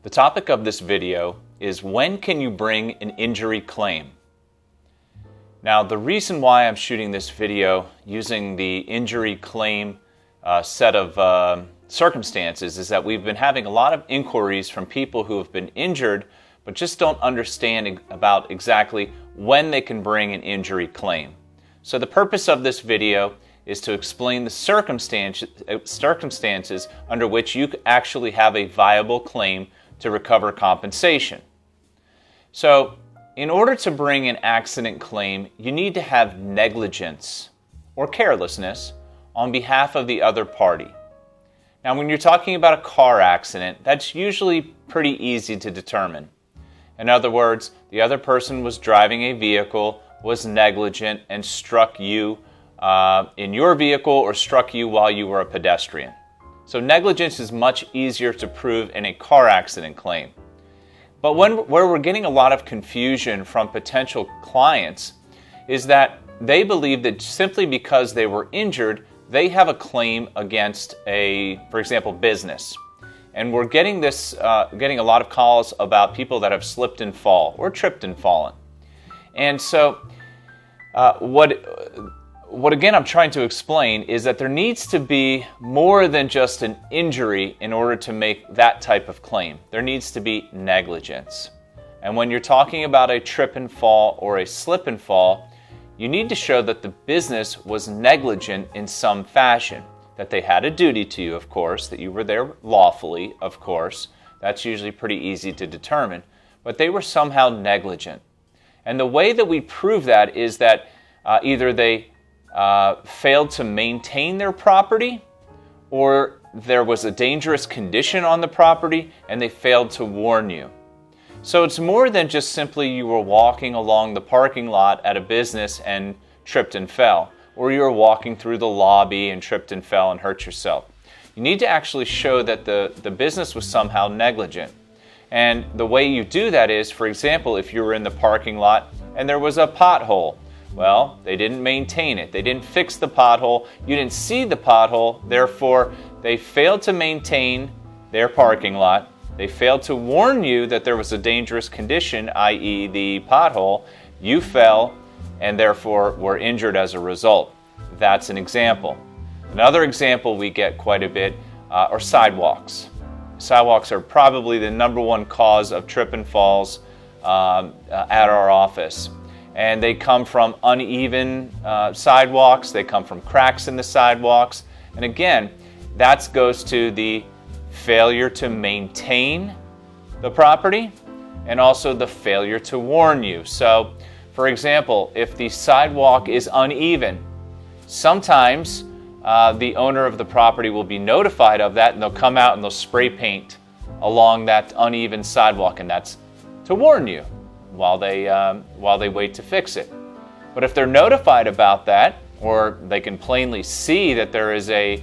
The topic of this video is when can you bring an injury claim? Now, the reason why I'm shooting this video using the injury claim set of circumstances is that we've been having a lot of inquiries from people who have been injured but just don't understand about exactly when they can bring an injury claim. So the purpose of this video is to explain the circumstances under which you actually have a viable claim to recover compensation. So, in order to bring an accident claim, you need to have negligence or carelessness on behalf of the other party. Now, when you're talking about a car accident, that's usually pretty easy to determine. In other words, the other person was driving a vehicle, was negligent, and struck you in your vehicle or struck you while you were a pedestrian. So negligence is much easier to prove in a car accident claim. But where we're getting a lot of confusion from potential clients is that they believe that simply because they were injured, they have a claim against for example, business. And we're getting getting a lot of calls about people that have slipped and fall or tripped and fallen. And so what again I'm trying to explain is that there needs to be more than just an injury in order to make that type of claim. There needs to be negligence. And when you're talking about a trip and fall or a slip and fall, you need to show that the business was negligent in some fashion, that they had a duty to you, of course, that you were there lawfully, of course. That's usually pretty easy to determine, but they were somehow negligent. And the way that we prove that is that either they failed to maintain their property, or there was a dangerous condition on the property and they failed to warn you. So it's more than just simply you were walking along the parking lot at a business and tripped and fell, or you were walking through the lobby and tripped and fell and hurt yourself. You need to actually show that the business was somehow negligent. And the way you do that is, for example, if you were in the parking lot and there was a pothole, well, they didn't maintain it. They didn't fix the pothole. You didn't see the pothole. Therefore, they failed to maintain their parking lot. They failed to warn you that there was a dangerous condition, i.e. the pothole. You fell and therefore were injured as a result. That's an example. Another example we get quite a bit are sidewalks. Sidewalks are probably the #1 cause of trip and falls at our office. And they come from uneven sidewalks, they come from cracks in the sidewalks. And again, that goes to the failure to maintain the property and also the failure to warn you. So, for example, if the sidewalk is uneven, sometimes the owner of the property will be notified of that and they'll come out and they'll spray paint along that uneven sidewalk, and that's to warn you while they wait to fix it. But if they're notified about that, or they can plainly see that there is a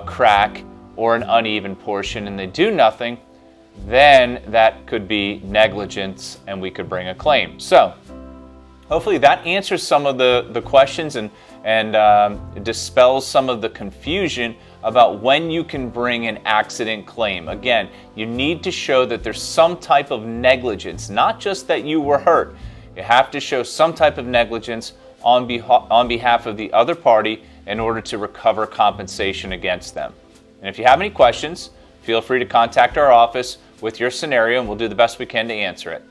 crack or an uneven portion and they do nothing, then that could be negligence and we could bring a claim. So hopefully that answers some of the questions and dispels some of the confusion about when you can bring an accident claim. Again, you need to show that there's some type of negligence, not just that you were hurt. You have to show some type of negligence on behalf of the other party in order to recover compensation against them. And if you have any questions, feel free to contact our office with your scenario and we'll do the best we can to answer it.